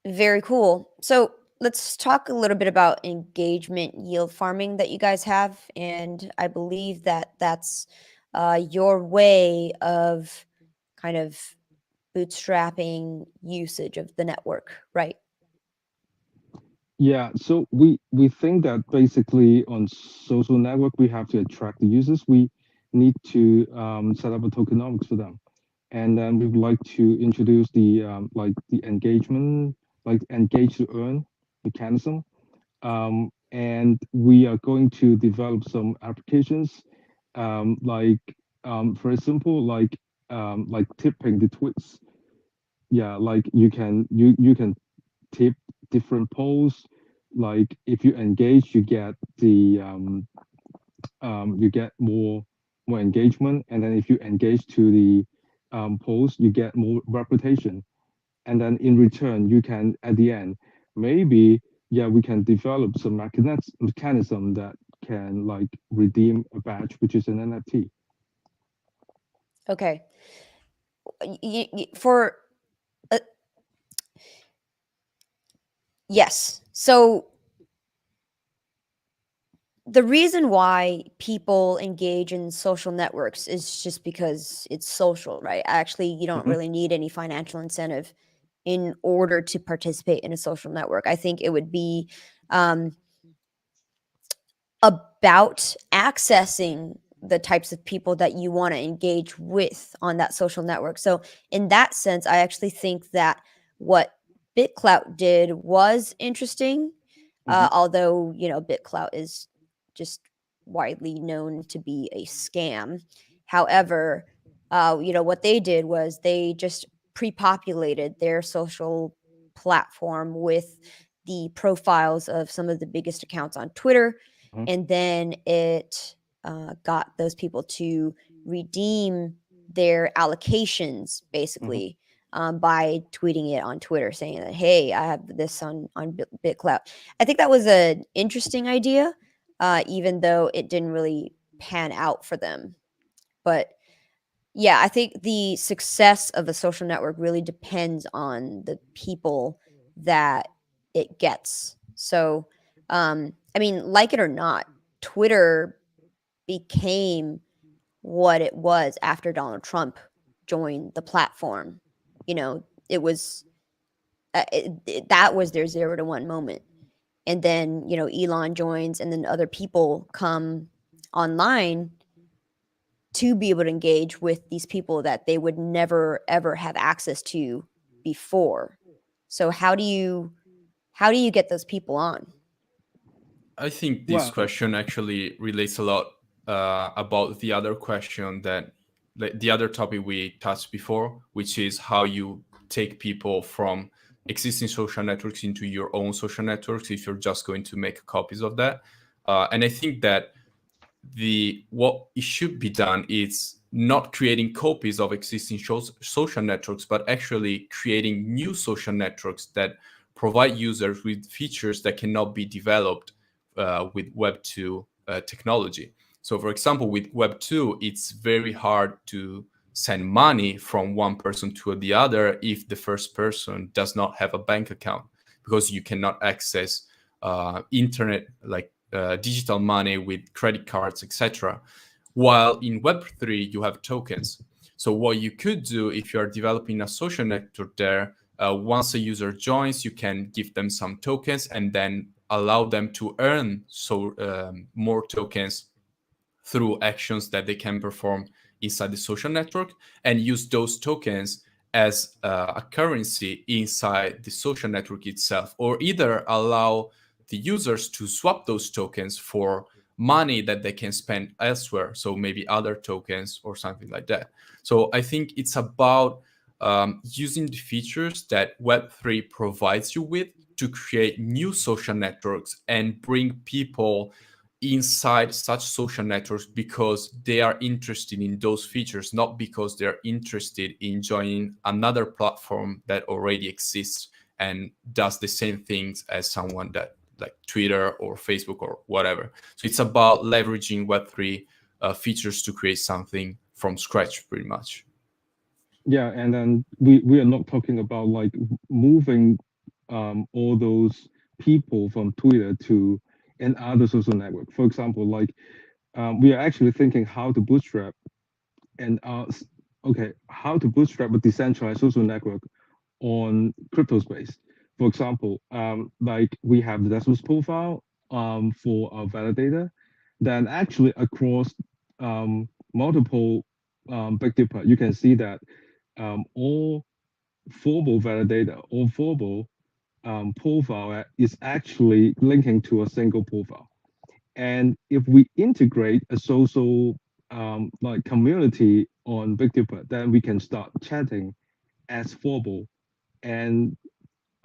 very cool. So let's talk a little bit about engagement yield farming that you guys have, and I believe that that's your way of kind of bootstrapping usage of the network, right? Yeah, so we think that basically on social network we have to attract the users. We need to set up a tokenomics for them, and then we would like to introduce the like the engagement, like engage to earn mechanism. And we are going to develop some applications, like very simple, like tipping the tweets. Yeah, like you can tip different posts. Like if you engage, you get the you get more engagement, and then if you engage to the post, you get more reputation, and then in return, you can at the end maybe yeah we can develop some mechanism that can like redeem a badge, which is an NFT. Okay. For uh, yes. So the reason why people engage in social networks is just because it's social, right? Actually, you don't Mhm, really need any financial incentive in order to participate in a social network. I think it would be um, about accessing the types of people that you want to engage with on that social network. So, in that sense, I actually think that what BitClout did was interesting, mhm, although, BitClout is just widely known to be a scam. However, what they did was they just pre populated their social platform with the profiles of some of the biggest accounts on Twitter, mhm, and then it got those people to redeem their allocations mhm. basically, by tweeting it on Twitter saying that, hey, I have this on BitClout. I think that was an interesting idea, even though it didn't really pan out for them. But yeah, I think the success of a social network really depends on the people that it gets. So, I mean, like it or not, Twitter became what it was after Donald Trump joined the platform. It was that was their 0 to 1 moment. And then, Elon joins, and then other people come online to be able to engage with these people that they would never ever have access to before. So how do you get those people on? I think this Well, question actually relates a lot about the other question that the other topic we touched before, which is how you take people from existing social networks into your own social networks if you're just going to make copies of that. And I think that the what it should be done is not creating copies of existing social networks, but actually creating new social networks that provide users with features that cannot be developed with Web 2 technology. So, for example, with Web 2, it's very hard to send money from one person to the other if the first person does not have a bank account, because you cannot access internet like digital money with credit cards, etc. While in Web3, you have tokens. So what you could do if you are developing a social network there, once a user joins, you can give them some tokens and then allow them to earn more tokens through actions that they can perform inside the social network, and use those tokens as a currency inside the social network itself, or either allow the users to swap those tokens for money that they can spend elsewhere, so maybe other tokens or something like that. So I think it's about using the features that Web3 provides you with to create new social networks and bring people inside such social networks because they are interested in those features, not because they're interested in joining another platform that already exists and does the same things as someone that like Twitter or Facebook or whatever. So it's about leveraging Web3 features to create something from scratch, pretty much. yeah, and then we are not talking about like moving all those people from Twitter to another social network. For example, like we are actually thinking how to bootstrap and how to bootstrap a decentralized social network on crypto space. For example, like we have the Desmos profile for our validator, then actually across multiple Big Dipper, you can see that all formal validator or formal profile is actually linking to a single profile. And if we integrate a social like community on Big Dipper, then we can start chatting as formal, and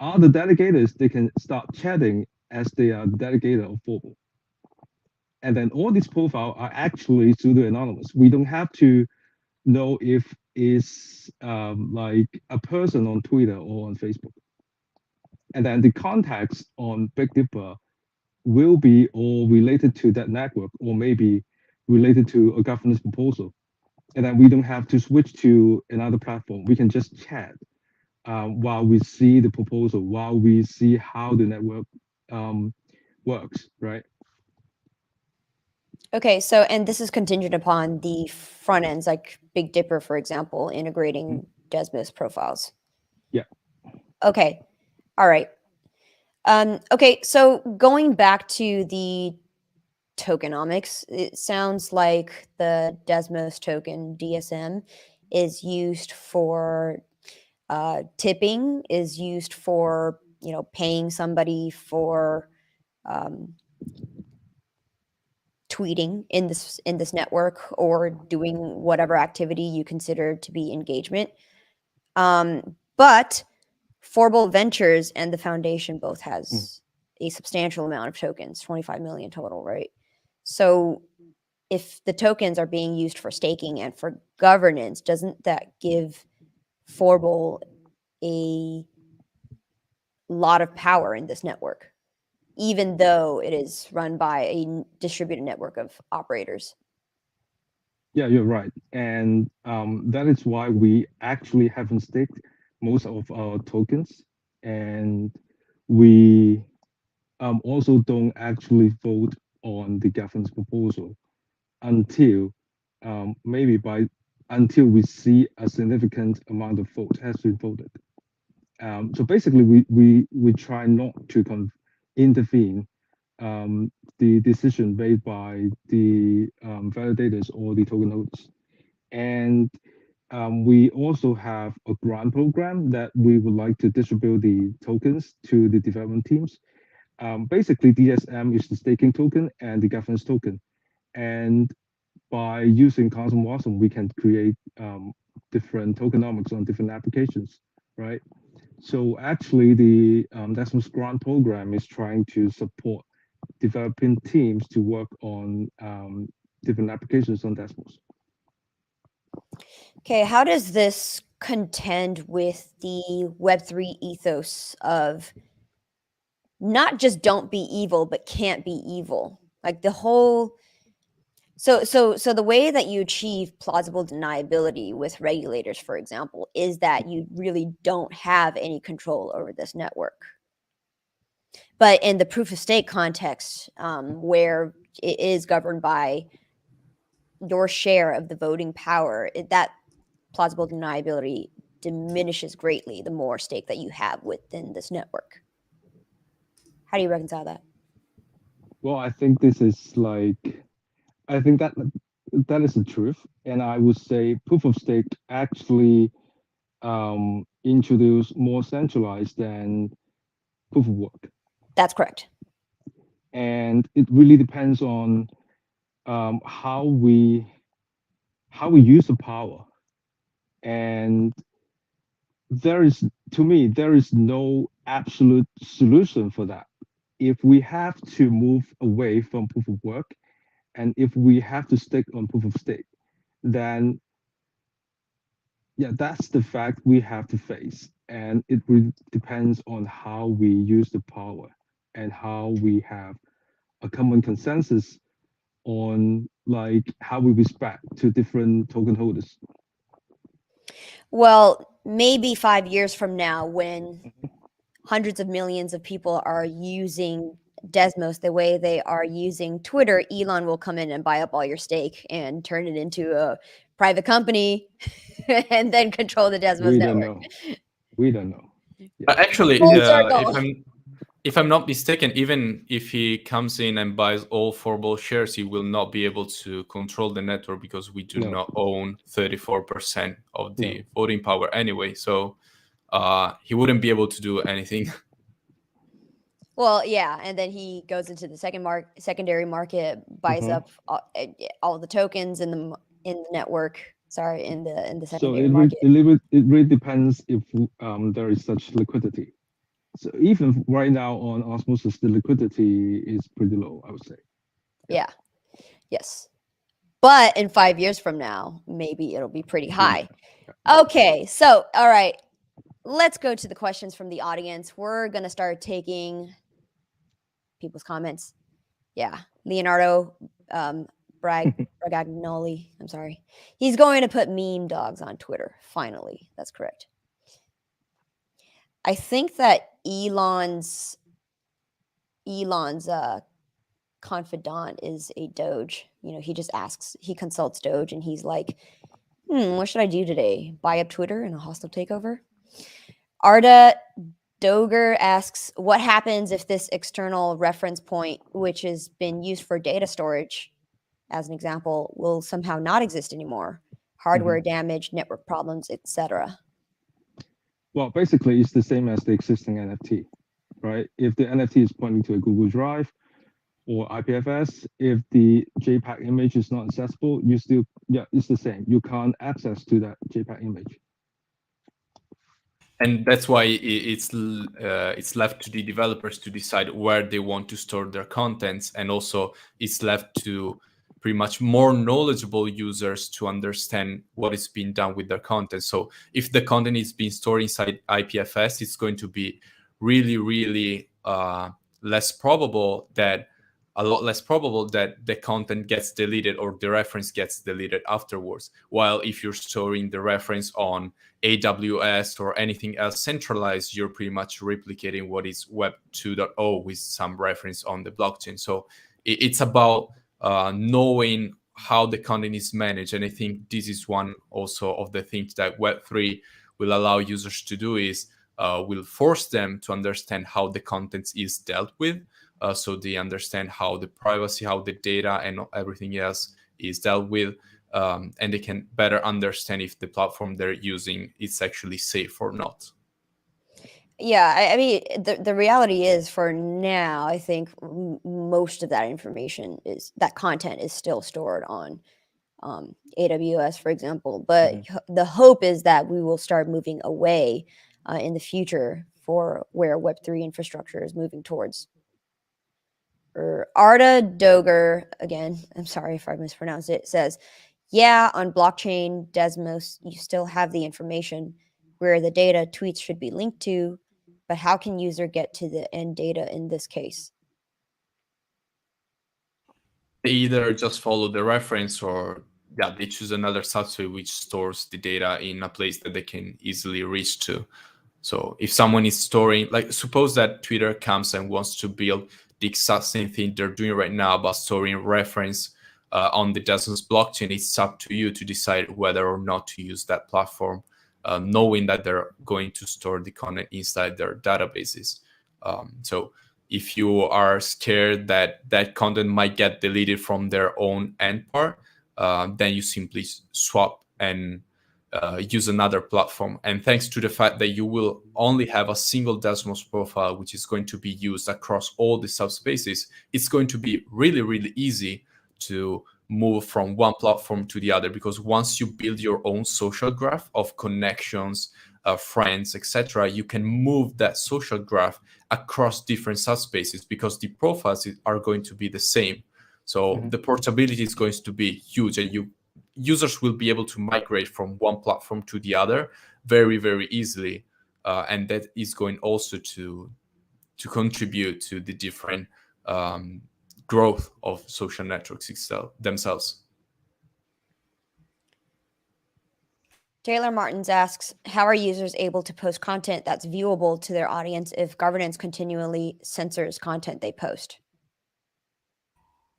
other delegators they can start chatting as they are the delegator of formal. And then all these profiles are actually pseudo anonymous. We don't have to know if it's like a person on Twitter or on Facebook. And then the contacts on Big Dipper will be all related to that network or maybe related to a governance proposal. And then we don't have to switch to another platform. We can just chat while we see the proposal, while we see how the network works, right? Okay, so and this is contingent upon the front ends, like Big Dipper, for example, integrating Desmos profiles. Yeah. Okay. All right. Okay, so going back to the tokenomics, it sounds like the Desmos token DSM is used for tipping, is used for paying somebody for tweeting in this network or doing whatever activity you consider to be engagement. But Forble Ventures and the foundation both has a substantial amount of tokens, 25 million total, right? So if the tokens are being used for staking and for governance, doesn't that give Forble a lot of power in this network, even though it is run by a distributed network of operators? Yeah, you're right. And that is why we actually haven't staked most of our tokens. And we also don't actually vote on the governance proposal until maybe until we see a significant amount of vote has been voted. So basically, we try not to intervene the decision made by the validators or the token holders. And we also have a grant program that we would like to distribute the tokens to the development teams. Basically, DSM is the staking token and the governance token. And by using Cosmos, we can create different tokenomics on different applications, right? So actually, the Desmos grant program is trying to support developing teams to work on different applications on Desmos. Okay, how does this contend with the Web3 ethos of not just don't be evil, but can't be evil? Like the whole so the way that you achieve plausible deniability with regulators, for example, is that you really don't have any control over this network. But in the proof of stake context, where it is governed by your share of the voting power, that plausible deniability diminishes greatly the more stake that you have within this network. How do you reconcile that? Well, I think this is I think that is the truth, and I would say proof of stake actually introduce more centralized than proof of work. That's correct. And it really depends on how we use the power. And to me, there is no absolute solution for that. If we have to move away from proof of work, and if we have to stick on proof of stake, then yeah, that's the fact we have to face. And it really depends on how we use the power and how we have a common consensus on like how we respect to different token holders. Well, maybe 5 years from now, when hundreds of millions of people are using Desmos the way they are using Twitter, Elon will come in and buy up all your stake and turn it into a private company and then control the Desmos We network. don't know. We don't know. Actually, Full circle. if I'm not mistaken, even if he comes in and buys all 4 Ball shares, he will not be able to control the network because we do not own 34% of the voting power anyway. So he wouldn't be able to do anything. Well, yeah, and then he goes into the secondary market, buys up all the tokens in the network. Sorry, in the secondary market. It really depends if there is such liquidity. So even right now on Osmosis, the liquidity is pretty low, I would say. Yeah. Yes. But in 5 years from now, maybe it'll be pretty high. Okay, so all right, let's go to the questions from the audience. We're gonna start taking people's comments. Yeah, Leonardo Bragagnoli. I'm sorry. He's going to put meme dogs on Twitter. Finally, that's correct. I think that Elon's confidant is a Doge. You know, he just asks, he consults Doge, and he's like, what should I do today? Buy up Twitter in a hostile takeover? Arda Doger asks, what happens if this external reference point, which has been used for data storage, as an example, will somehow not exist anymore? Hardware damage, network problems, etc. Well, basically, it's the same as the existing NFT, right? If the NFT is pointing to a Google Drive or IPFS, if the JPEG image is not accessible, it's the same. You can't access to that JPEG image. And that's why it's left to the developers to decide where they want to store their contents, and also it's left to pretty much more knowledgeable users to understand what is being done with their content. So if the content is being stored inside IPFS, it's going to be really, really less probable that the content gets deleted or the reference gets deleted afterwards. While if you're storing the reference on AWS or anything else centralized, you're pretty much replicating what is Web 2.0 with some reference on the blockchain. So it's about knowing how the content is managed. And I think this is one also of the things that Web3 will allow users to do, is will force them to understand how the content is dealt with. So they understand how the privacy, how the data and everything else is dealt with. And they can better understand if the platform they're using is actually safe or not. Yeah, I mean, the reality is, for now, I think most of that content is still stored on AWS, for example. But the hope is that we will start moving away in the future for where Web3 infrastructure is moving towards. Arda Doger, again, I'm sorry if I mispronounced it, says, yeah, on blockchain Desmos, you still have the information where the data tweets should be linked to, but how can user get to the end data in this case? They either just follow the reference, or they choose another substrate which stores the data in a place that they can easily reach to. So if someone is storing, like suppose that Twitter comes and wants to build the exact same thing they're doing right now, but storing reference on the Desmos blockchain, it's up to you to decide whether or not to use that platform, knowing that they're going to store the content inside their databases. So if you are scared that that content might get deleted from their own end part, then you simply swap and use another platform. And thanks to the fact that you will only have a single Desmos profile, which is going to be used across all the subspaces, it's going to be really, really easy to move from one platform to the other, because once you build your own social graph of connections, friends, etc., you can move that social graph across different subspaces because the profiles are going to be the same. So the portability is going to be huge, and users will be able to migrate from one platform to the other very, very easily. And that is going also to contribute to the different growth of social networks themselves. Taylor Martins asks, how are users able to post content that's viewable to their audience if governance continually censors content they post?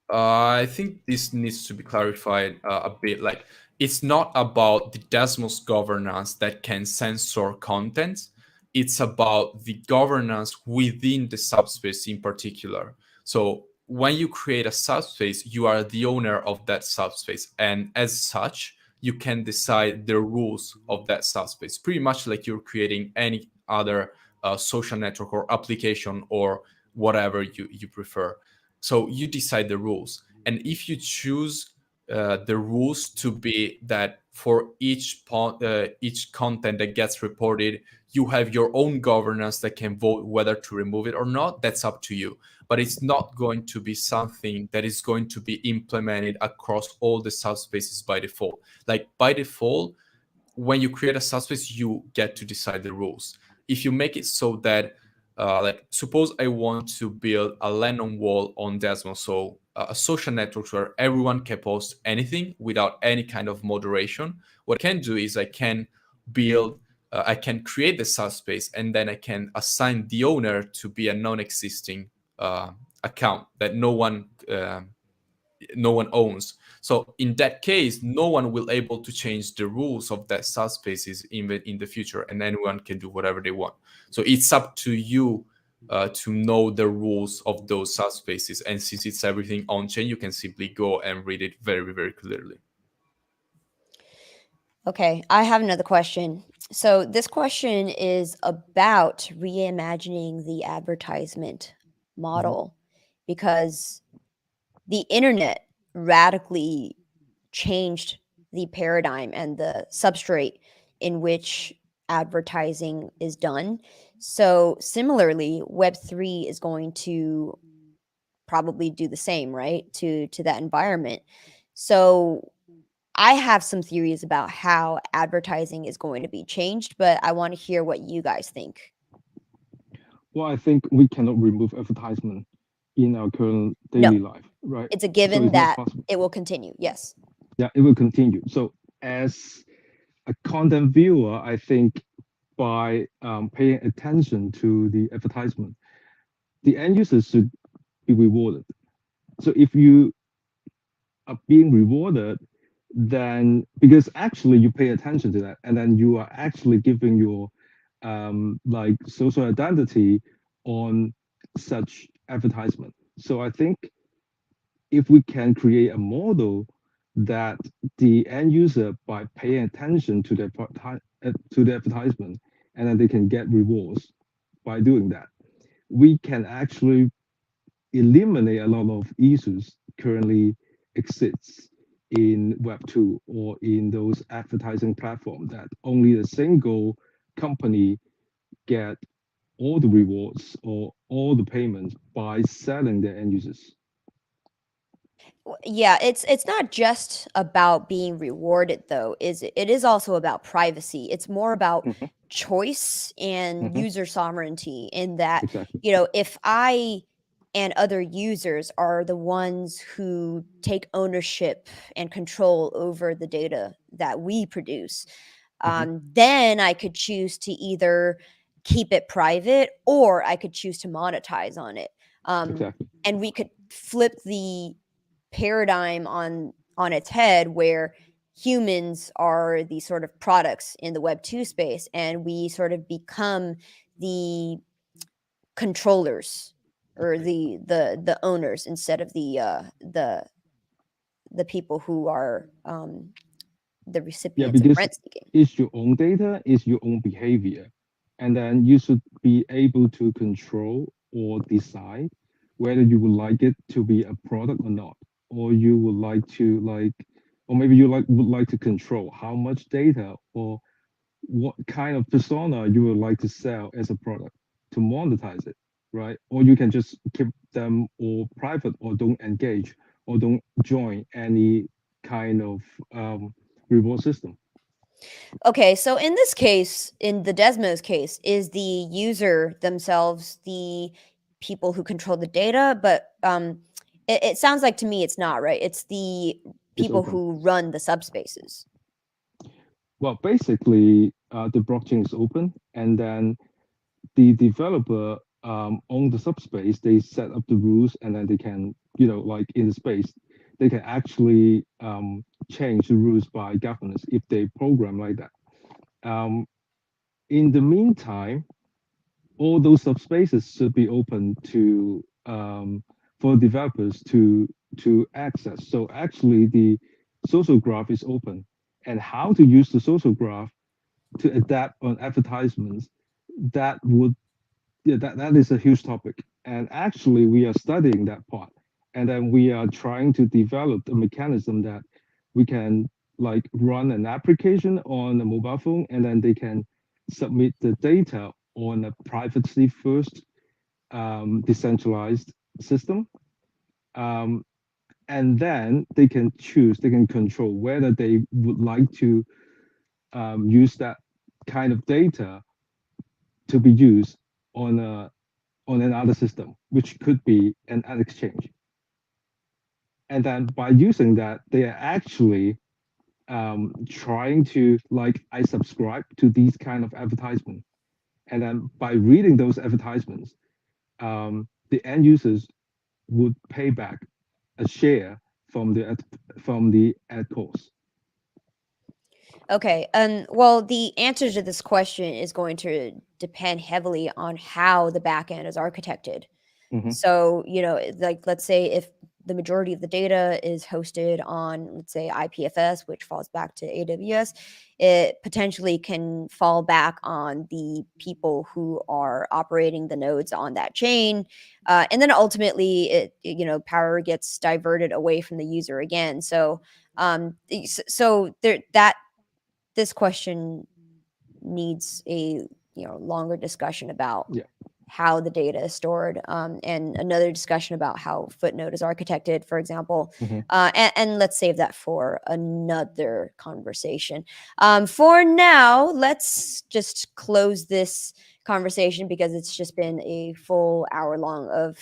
I think this needs to be clarified a bit. Like, it's not about the Desmos governance that can censor content. It's about the governance within the subspace in particular. So when you create a subspace, you are the owner of that subspace. And as such, you can decide the rules of that subspace, pretty much like you're creating any other social network or application or whatever you prefer. So you decide the rules, and if you choose the rules to be that for each content that gets reported, you have your own governance that can vote whether to remove it or not. That's up to you. But it's not going to be something that is going to be implemented across all the subspaces by default. Like by default, when you create a subspace, you get to decide the rules. If you make it so that like suppose I want to build a Lennon wall on Desmos, so a social network where everyone can post anything without any kind of moderation. What I can do is I can create the subspace, and then I can assign the owner to be a non-existing account that no one owns. So in that case, no one will able to change the rules of that subspaces in the future, and anyone can do whatever they want. So it's up to you to know the rules of those subspaces. And since it's everything on chain, you can simply go and read it very, very clearly. Okay, I have another question. So this question is about reimagining the advertisement model because the internet radically changed the paradigm and the substrate in which advertising is done. So similarly, Web3 is going to probably do the same, right? To that environment. So I have some theories about how advertising is going to be changed, but I want to hear what you guys think. Well, I think we cannot remove advertisement in our current No, daily life, right? it's a So given it's not that possible. it will continue. Yes. Yeah, it will continue. So as a content viewer, I think by paying attention to the advertisement, the end users should be rewarded. So if you are being rewarded, then because actually you pay attention to that, and then you are actually giving your like social identity on such advertisement. So I think if we can create a model that the end user by paying attention to the advertisement, and then they can get rewards by doing that, we can actually eliminate a lot of issues currently exists in Web2 or in those advertising platforms that only a single company get all the rewards or all the payments by selling their end users. Yeah, it's not just about being rewarded though, is it? It is also about privacy. It's more about Mhm, choice and mhm, user sovereignty in that, exactly. if I and other users are the ones who take ownership and control over the data that we produce, Mhm, then I could choose to either keep it private or I could choose to monetize on it. exactly. And we could flip the paradigm on its head where humans are the sort of products in the web 2 space and we sort of become the controllers or the owners instead of the people who are the Yeah, recipients of because rent seeking. it's your own data, it's your own behavior. And then you should be able to control or decide whether you would like it to be a product or not. Or you would like to or maybe you would like to control how much data or what kind of persona you would like to sell as a product to monetize it, right? Or you can just keep them all private or don't engage or don't join any kind of reward system. Okay, so in this case, in the Desmos case, is the user themselves the people who control the data? But it sounds like to me it's not, right? It's the It's people open. who run the subspaces. Well, basically, the blockchain is open, and then the developer on the subspace, they set up the rules, and then they can, like in the space, they can actually change the rules by governance if they program like that. Um, in the meantime, all those subspaces should be open to for developers to access. So actually, the social graph is open, and how to use the social graph to adapt on advertisements, that would that is a huge topic. And actually, we are studying that part, and then we are trying to develop a mechanism that we can like run an application on a mobile phone, and then they can submit the data on a privacy first decentralized system. Um, and then they can choose, they can control whether they would like to use that kind of data to be used on a on another system, which could be an ad exchange. And then by using that, they are actually trying to like I subscribe to these kind of advertisements. And then by reading those advertisements, the end users would pay back a share from the ad cost. Okay. Well, the answer to this question is going to depend heavily on how the backend is architected. Mhm. So, like let's say if the majority of the data is hosted on, let's say, IPFS, which falls back to AWS, it potentially can fall back on the people who are operating the nodes on that chain. And then ultimately, power gets diverted away from the user again. So, this question needs a longer discussion about Yeah. how the data is stored, and another discussion about how footnote is architected, for example. Mhm. And let's save that for another conversation. For now, let's just close this conversation because it's just been a full hour long of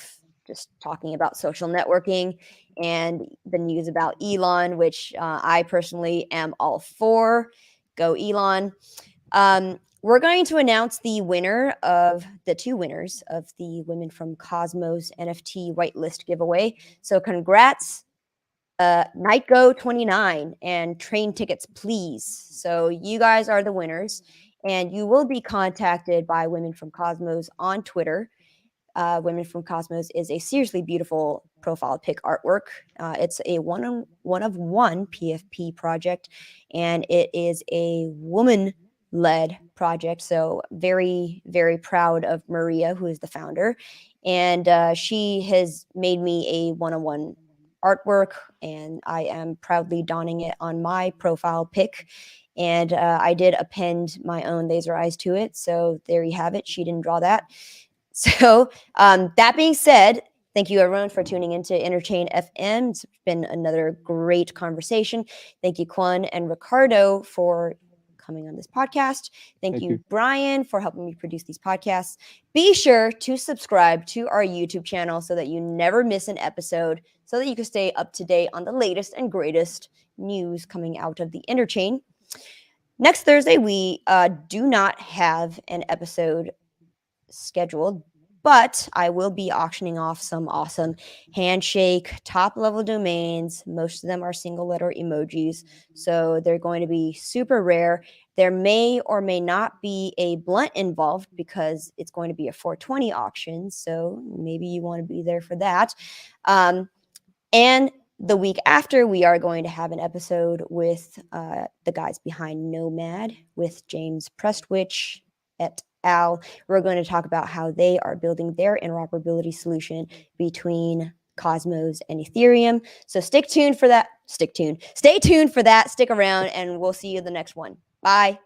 just talking about social networking and the news about Elon, which I personally am all for. Go Elon. We're going to announce the two winners of the Women from Cosmos NFT whitelist giveaway. So congrats, Nightgo 29 and Train Tickets Please. So you guys are the winners, and you will be contacted by Women from Cosmos on Twitter. Women from Cosmos is a seriously beautiful profile pic artwork. It's a one of one PFP project, and it is a woman led project. So very, very proud of Maria, who is the founder. And she has made me a one-on-one artwork, and I am proudly donning it on my profile pic. And I did append my own laser eyes to it. So there you have it. She didn't draw that. So that being said, thank you everyone for tuning into Interchain FM. It's been another great conversation. Thank you, Quan and Ricardo, for coming on this podcast. Thank you, Brian, for helping me produce these podcasts. Be sure to subscribe to our YouTube channel so that you never miss an episode, so that you can stay up to date on the latest and greatest news coming out of the Interchain. Next Thursday, we do not have an episode scheduled, but I will be auctioning off some awesome Handshake top level domains. Most of them are single letter emojis, so they're going to be super rare. There may or may not be a blunt involved because it's going to be a 420 auction, so maybe you want to be there for that. And the week after, we are going to have an episode with the guys behind Nomad, with James Prestwich et al. We're going to talk about how they are building their interoperability solution between Cosmos and Ethereum. So stay tuned for that. Stay tuned for that. Stick around, and we'll see you in the next one. Bye.